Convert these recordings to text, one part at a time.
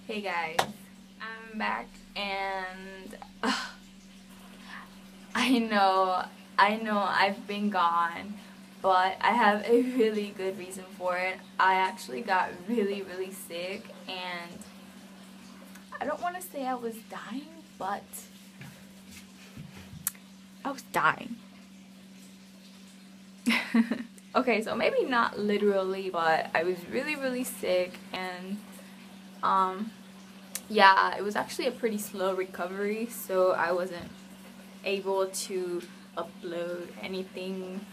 Hey guys, I'm back and I know I've been gone, but I have a really good reason for it. I actually got really sick, and I don't want to say I was dying, but I was dying. Okay, so maybe not literally, but I was really sick, and yeah, it was actually a pretty slow recovery, so I wasn't able to upload anything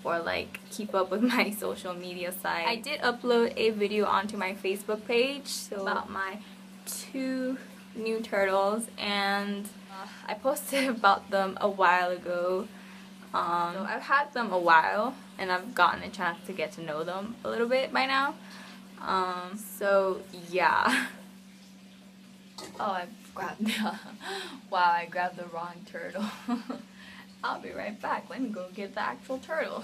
or like keep up with my social media site. I did upload a video onto my Facebook page about my 2 new turtles, and I posted about them a while ago. So I've had them a while and I've gotten a chance to get to know them a little bit by now. So yeah. Oh, I grabbed wow, I grabbed the wrong turtle. I'll be right back. Let me go get the actual turtle.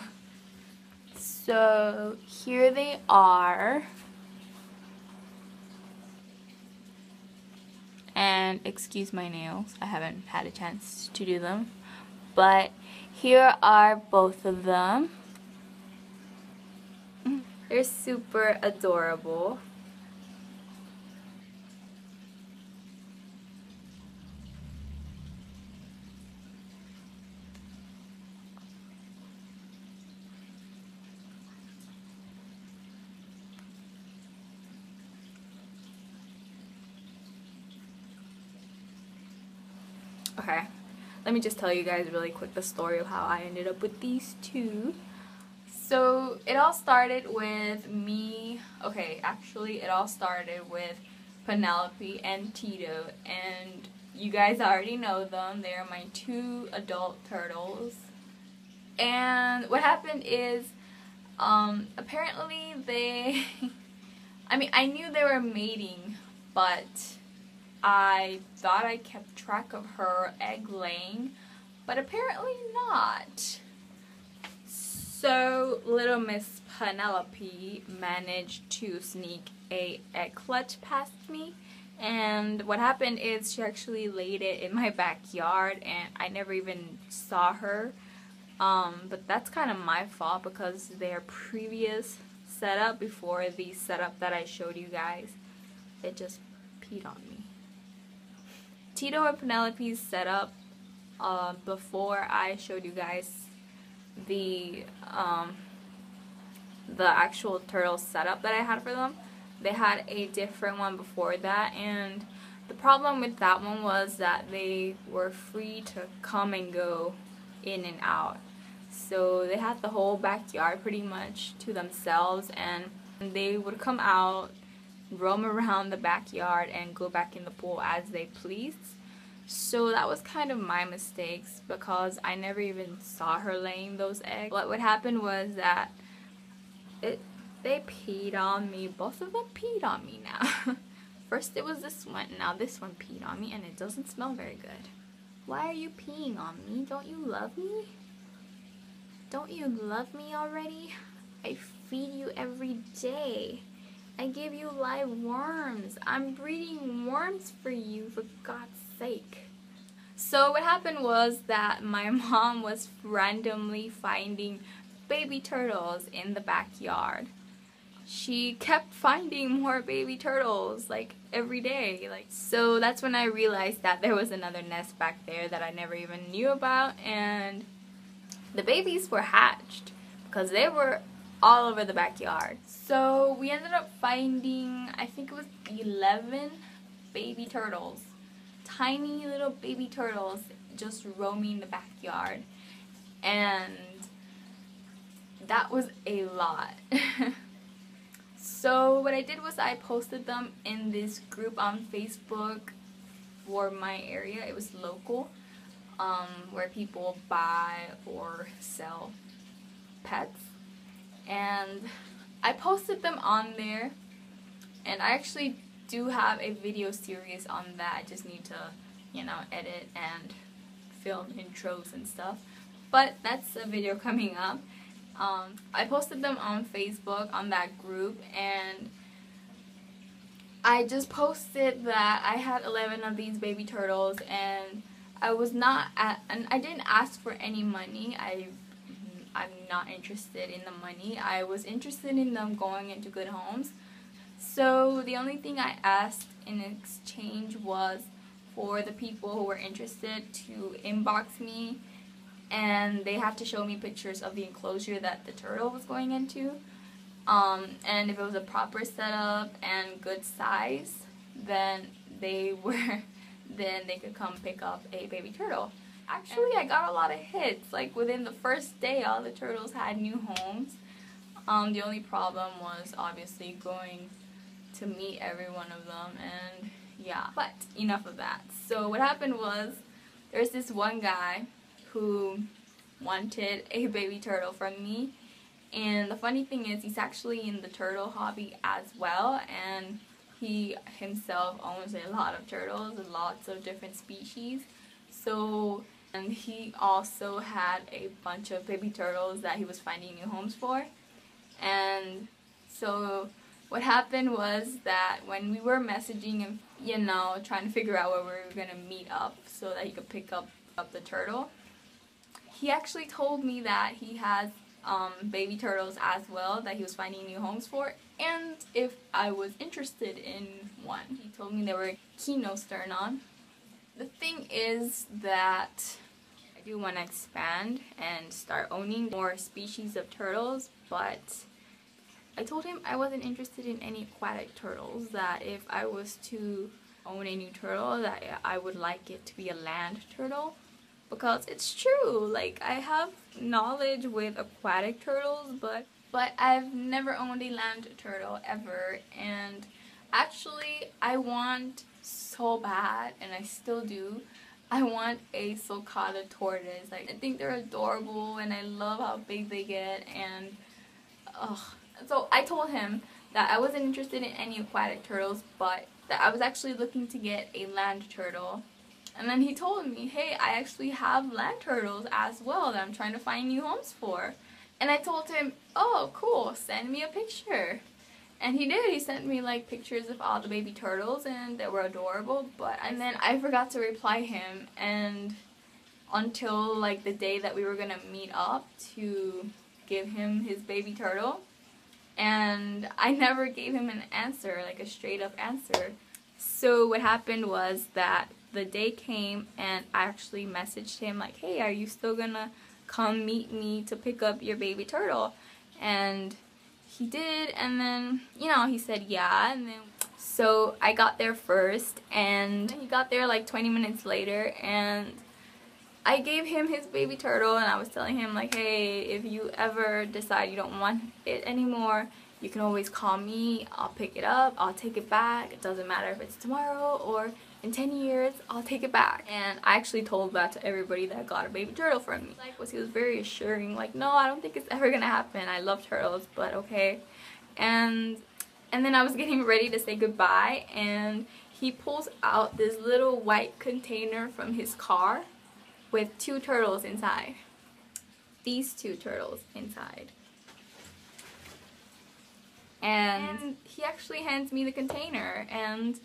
So here they are. And excuse my nails, I haven't had a chance to do them. But here are both of them. They're super adorable. Okay, let me just tell you guys really quick the story of how I ended up with these 2. So it all started with me, actually it all started with Penelope and Tito, and you guys already know them. They're my 2 adult turtles. And what happened is, apparently they, I knew they were mating, but I thought I kept track of her egg laying, but apparently not. So little Miss Penelope managed to sneak a egg clutch past me, and what happened is she actually laid it in my backyard and I never even saw her. But that's kind of my fault because their previous setup, before the setup that I showed you guys, it just peed on me. Tito and Penelope's setup, before I showed you guys the actual turtle setup that I had for them, they had a different one before that, and the problem with that one was that they were free to come and go in and out. So they had the whole backyard pretty much to themselves, and they would come out, roam around the backyard, and go back in the pool as they pleased. So that was kind of my mistakes because I never even saw her laying those eggs. What happened was that they peed on me. Both of them peed on me now. First it was this one, now this one peed on me, and it doesn't smell very good. Why are you peeing on me? Don't you love me? Don't you love me already? I feed you every day. I give you live worms. I'm breeding worms for you, for God's sake. So what happened was that my mom was randomly finding baby turtles in the backyard. She kept finding more baby turtles like every day. So that's when I realized that there was another nest back there that I never even knew about, and the babies were hatched because they were all over the backyard. So we ended up finding, I think it was 11 baby turtles. Tiny little baby turtles just roaming the backyard. And that was a lot. So what I did was I posted them in this group on Facebook for my area. It was local, where people buy or sell pets. And I posted them on there, and I actually do have a video series on that. I just need to, edit and film intros and stuff, but that's a video coming up. I posted them on Facebook on that group, and I just posted that I had 11 of these baby turtles, and I was not and I didn't ask for any money. I'm not interested in the money. I was interested in them going into good homes. So the only thing I asked in exchange was for the people who were interested to inbox me, and they have to show me pictures of the enclosure that the turtle was going into. And if it was a proper setup and good size, then they could come pick up a baby turtle. Actually, I got a lot of hits. Like within the first day, all the turtles had new homes. The only problem was obviously going to meet every one of them, and yeah. But enough of that. So what happened was, there's this one guy who wanted a baby turtle from me. And the funny thing is, he's actually in the turtle hobby as well, and he himself owns a lot of turtles, lots of different species. So, and he also had a bunch of baby turtles that he was finding new homes for. And so what happened was that when we were messaging and, you know, trying to figure out where we were going to meet up so that he could pick up the turtle, he actually told me that he has baby turtles as well that he was finding new homes for, and if I was interested in one. He told me they were kinosternon. The thing is that I do want to expand and start owning more species of turtles, but I told him I wasn't interested in any aquatic turtles, that if I was to own a new turtle, that I would like it to be a land turtle. Because it's true, like, I have knowledge with aquatic turtles, but I've never owned a land turtle ever. And actually, I want so bad, and I still do, I want a sulcata tortoise. Like, I think they're adorable, and I love how big they get, and so I told him that I wasn't interested in any aquatic turtles, but that I was actually looking to get a land turtle. And then he told me, hey, I actually have land turtles as well that I'm trying to find new homes for. And I told him, oh, cool, send me a picture. And he did. He sent me like pictures of all the baby turtles, and they were adorable. And then I forgot to reply him, and until like the day that we were gonna meet up to give him his baby turtle, and I never gave him an answer, like a straight up answer. So what happened was that the day came, and I actually messaged him like, hey, are you still gonna come meet me to pick up your baby turtle? And he did, and then, you know, he said yeah, and then so I got there first, and he got there like 20 minutes later, and I gave him his baby turtle, and I was telling him like, hey, if you ever decide you don't want it anymore, you can always call me, I'll pick it up, I'll take it back, it doesn't matter if it's tomorrow or in 10 years, I'll take it back. And I actually told that to everybody that got a baby turtle from me. Like, he was very assuring, like, no, I don't think it's ever gonna happen. I love turtles, but okay. And then I was getting ready to say goodbye, and he pulls out this little white container from his car with 2 turtles inside. These 2 turtles inside. And he actually hands me the container, and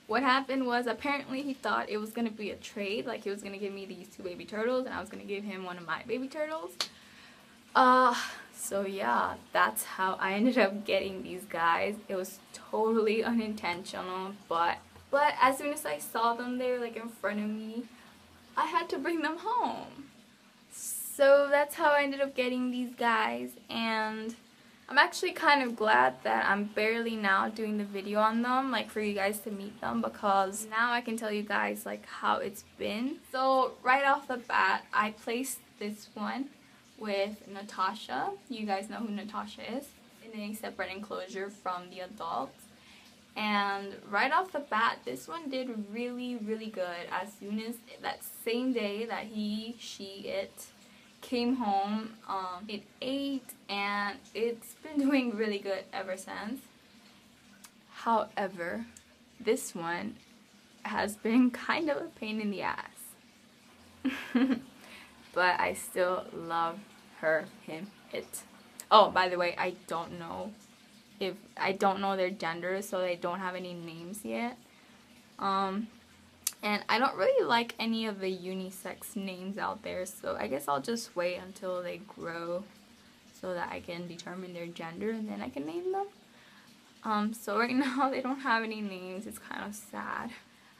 what happened was, apparently he thought it was going to be a trade, like he was going to give me these 2 baby turtles and I was going to give him one of my baby turtles. So yeah, that's how I ended up getting these guys. It was totally unintentional, but as soon as I saw them there like in front of me, I had to bring them home. So that's how I ended up getting these guys, and I'm actually kind of glad that I'm barely now doing the video on them, like for you guys to meet them, because now I can tell you guys like how it's been. So right off the bat, I placed this one with Natasha. You guys know who Natasha is, in a separate enclosure from the adults. And right off the bat, this one did really, really good. As soon as that same day that it came home, it ate, and it's been doing really good ever since. However, this one has been kind of a pain in the ass. But I still love her, him, it. Oh, by the way, I don't know if I don't know their gender, so they don't have any names yet. And I don't really like any of the unisex names out there, so I guess I'll just wait until they grow so that I can determine their gender and then I can name them. So right now they don't have any names. It's kind of sad.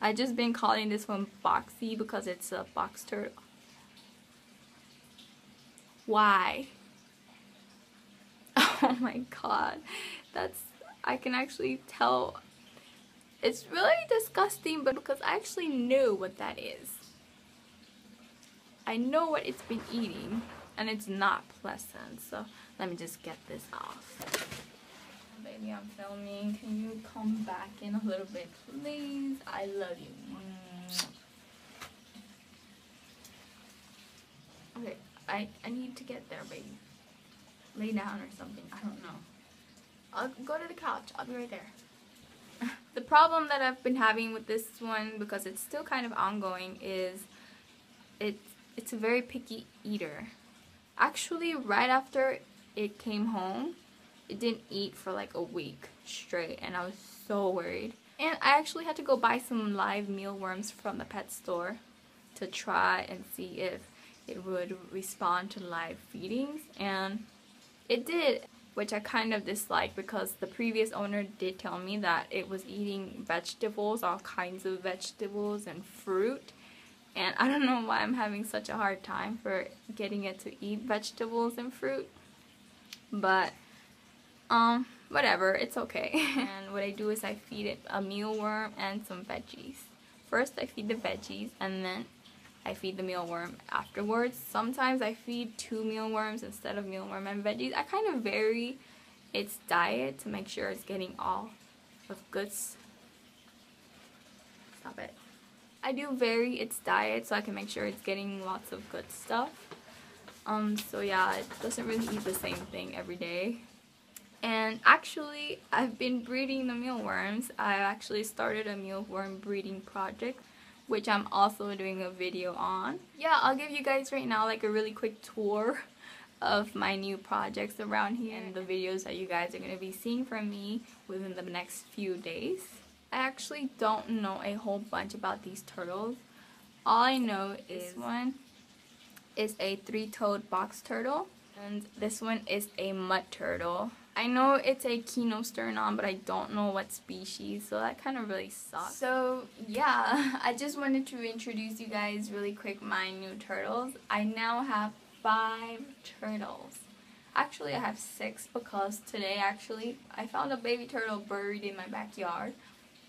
I just been calling this one Boxy because it's a box turtle. Why? Oh my god. I can actually tell. It's really disgusting, but because I actually knew what that is. I know what it's been eating, and it's not pleasant. So let me just get this off. Baby, I'm filming. Can you come back in a little bit, please? I love you. Okay, I need to get there, baby. Lay down or something. I don't know. I'll go to the couch. I'll be right there. The problem that I've been having with this one, because it's still kind of ongoing, is it's a very picky eater. Actually, right after it came home, it didn't eat for like a week straight, and I was so worried. And I actually had to go buy some live mealworms from the pet store to try and see if it would respond to live feedings, and it did, which I kind of dislike because the previous owner did tell me that it was eating vegetables, all kinds of vegetables and fruit, and I don't know why I'm having such a hard time for getting it to eat vegetables and fruit, but whatever, it's okay. And what I do is I feed it a mealworm and some veggies. First I feed the veggies and then I feed the mealworm afterwards. Sometimes I feed 2 mealworms instead of mealworm and veggies. I kind of vary its diet to make sure it's getting all of goods. Stop it. I do vary its diet so I can make sure it's getting lots of good stuff. So yeah, it doesn't really eat the same thing every day. And actually, I've been breeding the mealworms. I actually started a mealworm breeding project, which I'm also doing a video on. Yeah, I'll give you guys right now like a really quick tour of my new projects around here and the videos that you guys are going to be seeing from me within the next few days. I actually don't know a whole bunch about these turtles. All I know is this one is a 3-toed box turtle, and this one is a mud turtle. I know it's a kinosternon, but I don't know what species, so that kind of really sucks. So yeah, I just wanted to introduce you guys really quick my new turtles. I now have 5 turtles. Actually, I have 6 because today actually I found a baby turtle buried in my backyard,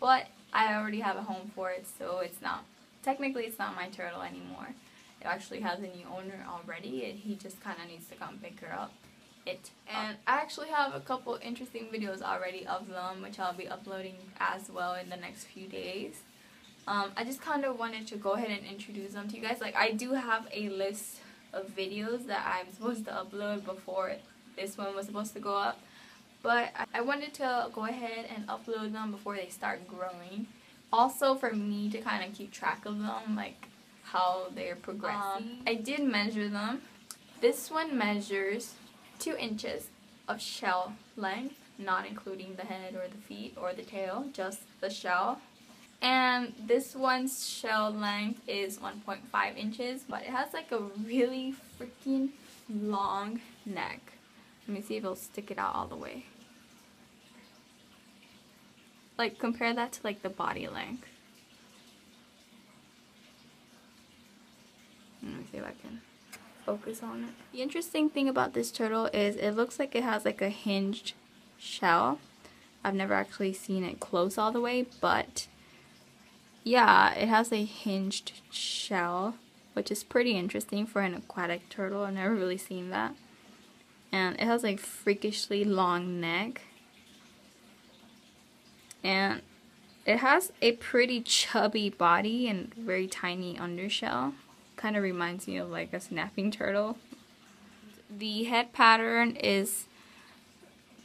but I already have a home for it, so it's not, technically it's not my turtle anymore. It actually has a new owner already, and he just kind of needs to come pick her up. And I actually have a couple interesting videos already of them, which I'll be uploading as well in the next few days. I just kind of wanted to go ahead and introduce them to you guys. Like, I do have a list of videos that I'm supposed to upload before this one was supposed to go up, but I wanted to go ahead and upload them before they start growing. Also for me to kind of keep track of them, like how they're progressing. I did measure them. This one measures 2 inches of shell length, not including the head or the feet or the tail, just the shell. And this one's shell length is 1.5 inches, but it has like a really freaking long neck. Let me see if it'll stick it out all the way. Like, compare that to like the body length. Let me see if I can focus on it. The interesting thing about this turtle is it looks like it has like a hinged shell. I've never actually seen it close all the way, but yeah, it has a hinged shell, which is pretty interesting for an aquatic turtle. I've never really seen that. And it has a freakishly long neck. And it has a pretty chubby body and very tiny undershell. Kind of reminds me of like a snapping turtle. The head pattern is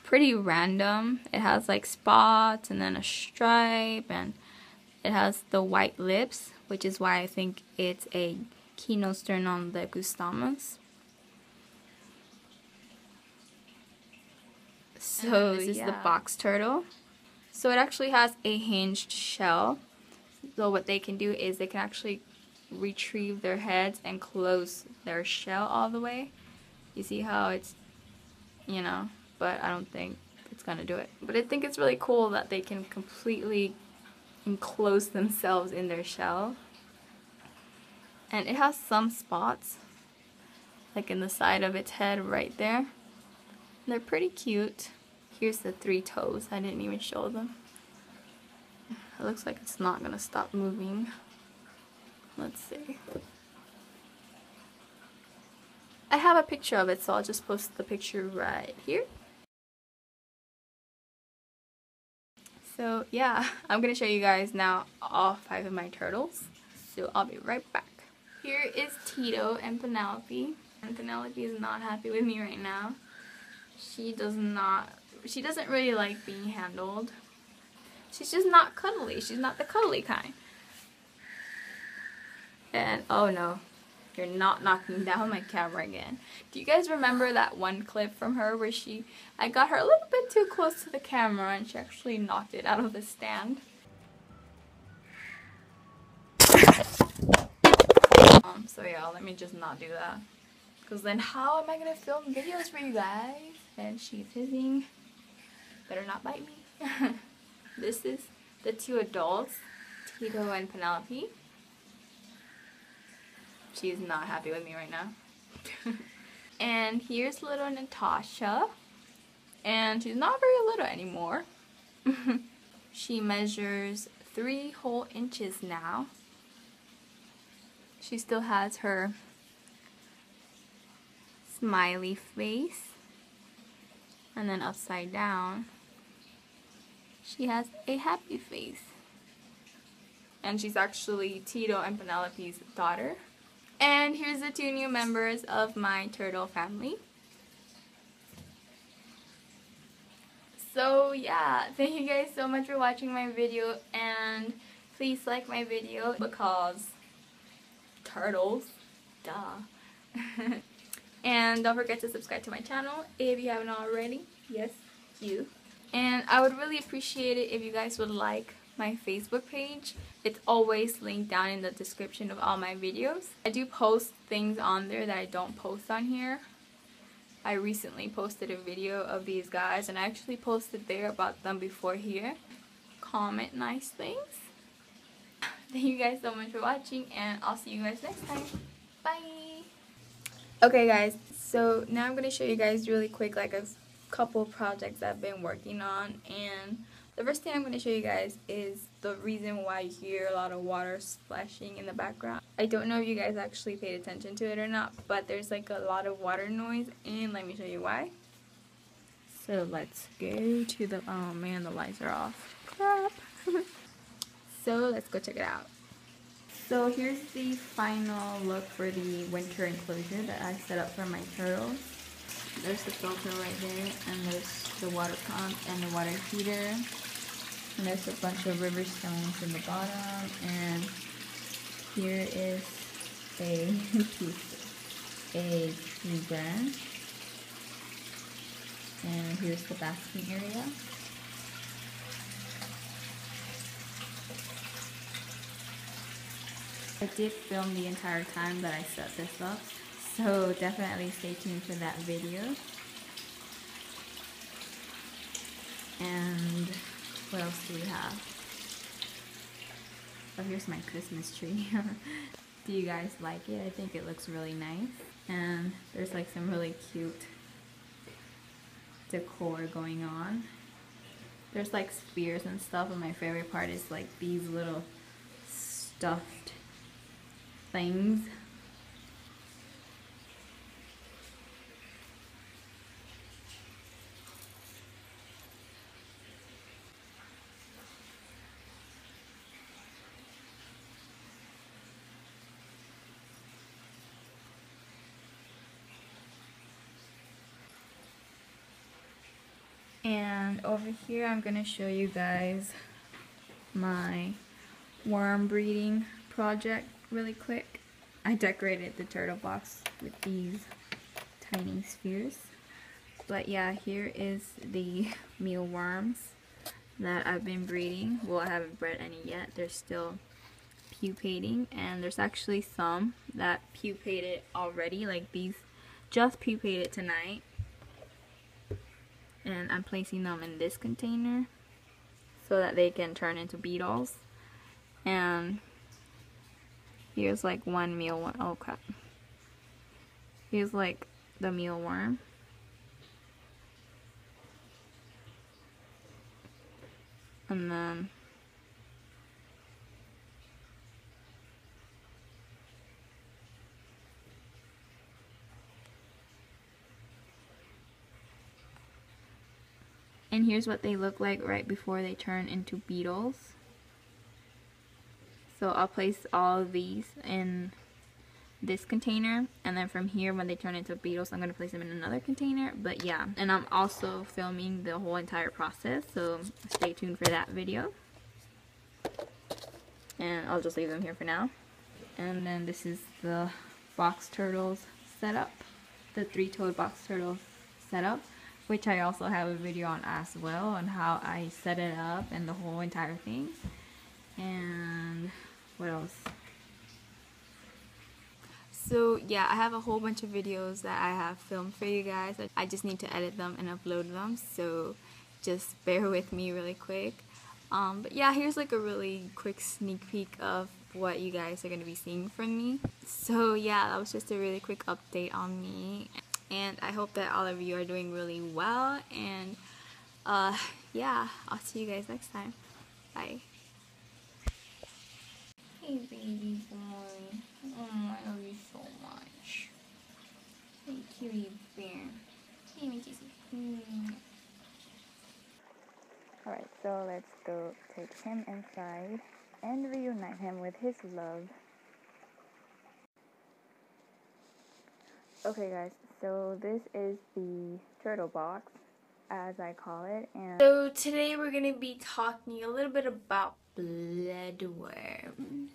pretty random. It has like spots and then a stripe, and it has the white lips, which is why I think it's a kinosternon legustamus. So this is the box turtle. So it actually has a hinged shell. So what they can do is they can actually retrieve their heads and close their shell all the way. You see how it's, you know, but I don't think it's gonna do it. But I think it's really cool that they can completely enclose themselves in their shell. And it has some spots, like in the side of its head right there. They're pretty cute. Here's the 3 toes. I didn't even show them. It looks like it's not gonna stop moving. Let's see. I have a picture of it, so I'll just post the picture right here. So yeah, I'm gonna show you guys now all 5 of my turtles. So I'll be right back. Here is Tito and Penelope. And Penelope is not happy with me right now. She doesn't really like being handled. She's just not cuddly. She's not the cuddly kind. And oh no, you're not knocking down my camera again. Do you guys remember that one clip from her where I got her a little bit too close to the camera and she actually knocked it out of the stand? So yeah, let me just not do that. Because then how am I going to film videos for you guys? And she's hissing. Better not bite me. This is the 2 adults, Tito and Penelope. She's not happy with me right now. And here's little Natasha. And she's not very little anymore. She measures 3 whole inches now. She still has her smiley face. And then upside down, she has a happy face. And she's actually Tito and Penelope's daughter. And here's the 2 new members of my turtle family. So yeah, thank you guys so much for watching my video, and please like my video because turtles, duh. And don't forget to subscribe to my channel if you haven't already. Yes, you. And I would really appreciate it if you guys would like my Facebook page. It's always linked down in the description of all my videos. I do post things on there that I don't post on here. I recently posted a video of these guys, and I actually posted there about them before here. Comment nice things. Thank you guys so much for watching, and I'll see you guys next time. Bye! Okay guys, so now I'm going to show you guys really quick like a couple projects I've been working on, and the first thing I'm going to show you guys is the reason why you hear a lot of water splashing in the background. I don't know if you guys actually paid attention to it or not, but there's like a lot of water noise, and let me show you why. So let's go to the, oh man, the lights are off. Crap. So let's go check it out. So here's the final look for the winter enclosure that I set up for my turtles. There's the filter right there, and there's the water pump and the water heater. And there's a bunch of river stones in the bottom, and here is a tree branch. And here's the basking area. I did film the entire time that I set this up, so definitely stay tuned for that video. And what else do we have? Oh, here's my Christmas tree. Do you guys like it? I think it looks really nice. And there's like some really cute decor going on. There's like spheres and stuff, and my favorite part is like these little stuffed things. And over here I'm going to show you guys my worm breeding project really quick. I decorated the turtle box with these tiny spheres. But yeah, here is the mealworms that I've been breeding. Well, I haven't bred any yet. They're still pupating, and there's actually some that pupated already, like these just pupated tonight. And I'm placing them in this container so that they can turn into beetles. And here's like one mealworm. Oh crap. Here's like the mealworm. And then here's what they look like right before they turn into beetles. So I'll place all of these in this container, and then from here when they turn into beetles I'm going to place them in another container. But yeah, and I'm also filming the whole entire process, so stay tuned for that video. And I'll just leave them here for now. And then this is the box turtles setup, the 3-toed box turtle setup, which I also have a video on as well, on how I set it up and the whole entire thing. And what else? So yeah, I have a whole bunch of videos that I have filmed for you guys. I just need to edit them and upload them, so just bear with me really quick. But yeah, here's like a really quick sneak peek of what you guys are going to be seeing from me. So yeah, that was just a really quick update on me, and I hope that all of you are doing really well. And yeah, I'll see you guys next time. Bye. Hey baby boy. Oh, I love you so much. Hey cutie bear. Hey my kissy. Alright, so let's go take him inside and reunite him with his love. Okay guys, so this is the turtle box, as I call it. And so today we're going to be talking a little bit about bloodworms.